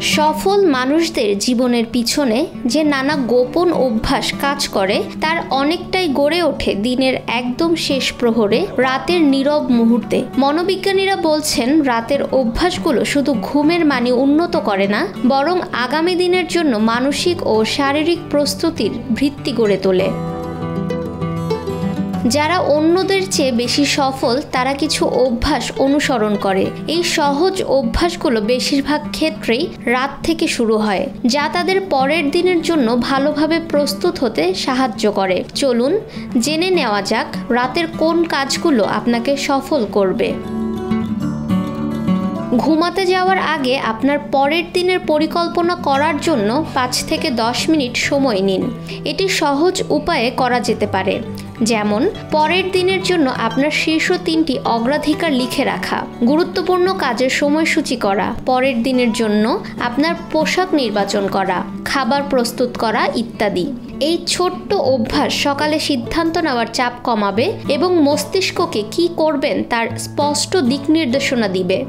সফল মানুষদের জীবনের পিছনে যে নানা গোপন অভ্যাস কাজ করে তার অনেকটাই গড়ে ওঠে দিনের একদম শেষ প্রহরে, রাতের নীরব মুহূর্তে। মনোবিজ্ঞানীরা বলছেন রাতের অভ্যাসগুলো শুধু ঘুমের মানে উন্নত করে না, বরং আগামী দিনের জন্য মানসিক ও শারীরিক প্রস্তুতির ভিত্তি গড়ে তোলে। যারা অন্যদের চেয়ে বেশি সফল তারা কিছু অভ্যাস অনুসরণ করে। এই সহজ অভ্যাসগুলো বেশিরভাগ ক্ষেত্রেই রাত থেকে শুরু হয়, যা তাদের পরের দিনের জন্য ভালোভাবে প্রস্তুত হতে সাহায্য করে। চলুন জেনে নেওয়া যাক রাতের কোন কাজগুলো আপনাকে সফল করবে। ঘুমাতে যাওয়ার আগে আপনার পরের দিনের পরিকল্পনা করার জন্য 5 থেকে 10 মিনিট সময় নিন। এটি সহজ উপায়ে করা যেতে পারে, যেমন পরের দিনের জন্য আপনার শীর্ষ 3টি অগ্রাধিকার লিখে রাখা, গুরুত্বপূর্ণ কাজের সময়সূচি করা, পরের দিনের জন্য আপনার পোশাক নির্বাচন করা, খাবার প্রস্তুত করা ইত্যাদি। এই ছোট্ট অভ্যাস সকালে সিদ্ধান্ত নেওয়ার চাপ কমাবে এবং মস্তিষ্ককে কী করবেন তার স্পষ্ট দিক নির্দেশনা দিবে।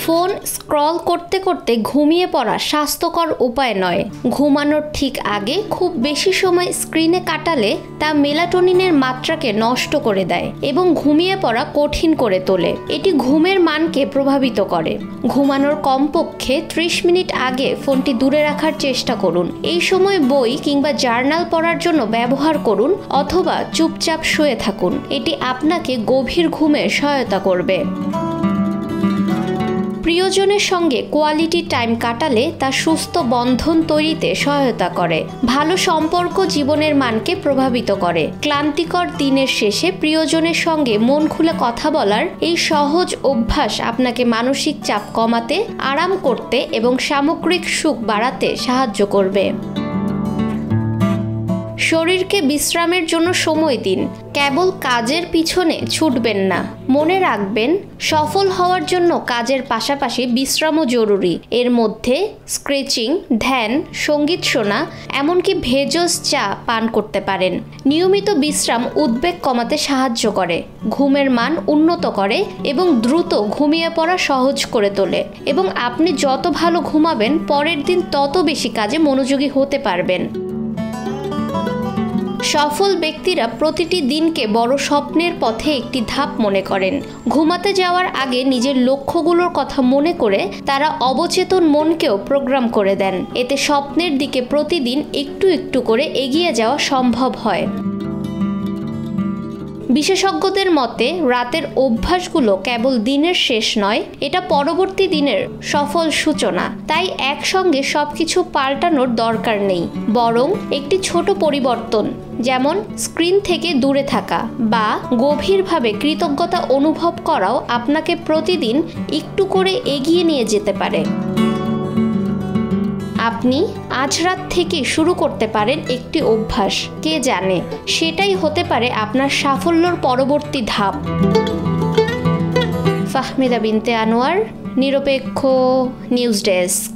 ফোন স্ক্রল করতে করতে ঘুমিয়ে পড়া স্বাস্থ্যকর উপায় নয়। ঘুমানোর ঠিক আগে খুব বেশি সময় স্ক্রিনে কাটালে তা মেলাটোনিনের মাত্রাকে নষ্ট করে দেয় এবং ঘুমিয়ে পড়া কঠিন করে তোলে। এটি ঘুমের মানকে প্রভাবিত করে। ঘুমানোর কমপক্ষে 30 মিনিট আগে ফোনটি দূরে রাখার চেষ্টা করুন। এই সময় বই কিংবা জার্নাল পড়ার জন্য ব্যবহার করুন অথবা চুপচাপ শুয়ে থাকুন। এটি আপনাকে গভীর ঘুমে সহায়তা করবে। প্রিয়জনের সঙ্গে কোয়ালিটি টাইম কাটালে তা সুস্থ বন্ধন তৈরিতে সহায়তা করে। ভালো সম্পর্ক জীবনের মানকে প্রভাবিত করে। ক্লান্তিকর দিনের শেষে প্রিয়জনের সঙ্গে মন খুলে কথা বলার এই সহজ অভ্যাস আপনাকে মানসিক চাপ কমাতে, আরাম করতে এবং সামগ্রিক সুখ বাড়াতে সাহায্য করবে। শরীরকে বিশ্রামের জন্য সময় দিন, কেবল কাজের পিছনে ছুটবেন না। মনে রাখবেন, সফল হওয়ার জন্য কাজের পাশাপাশি বিশ্রামও জরুরি। এর মধ্যে স্ট্রেচিং, ধ্যান, সঙ্গীত শোনা, এমনকি ভেষজ চা পান করতে পারেন। নিয়মিত বিশ্রাম উদ্বেগ কমাতে সাহায্য করে, ঘুমের মান উন্নত করে এবং দ্রুত ঘুমিয়ে পড়া সহজ করে তোলে। এবং আপনি যত ভালো ঘুমাবেন, পরের দিন তত বেশি কাজে মনোযোগী হতে পারবেন। সফল ব্যক্তিরা প্রতিটি দিনকে বড় স্বপ্নের পথে একটি ধাপ মনে করেন। ঘুমাতে যাওয়ার আগে নিজের লক্ষ্যগুলোর কথা মনে করে তারা অবচেতন মনকেও প্রোগ্রাম করে দেন। এতে স্বপ্নের দিকে প্রতিদিন একটু একটু করে এগিয়ে যাওয়া সম্ভব হয়। বিশেষজ্ঞদের মতে রাতের অভ্যাসগুলো কেবল দিনের শেষ নয়, এটা পরবর্তী দিনের সফল সূচনা। তাই একসঙ্গে সবকিছু পাল্টানোর দরকার নেই, বরং একটি ছোট পরিবর্তন, যেমন স্ক্রিন থেকে দূরে থাকা বা গভীরভাবে কৃতজ্ঞতা অনুভব করাও আপনাকে প্রতিদিন একটু করে এগিয়ে নিয়ে যেতে পারে। আপনি আজ রাত থেকে শুরু করতে পারেন একটি অভ্যাস, কে জানে সেটাই হতে পারে আপনার সাফল্যর পরবর্তী ধাপ। ফাহমিদা বিনতে আনোয়ার, নিরপেক্ষ নিউজ ডেস্ক।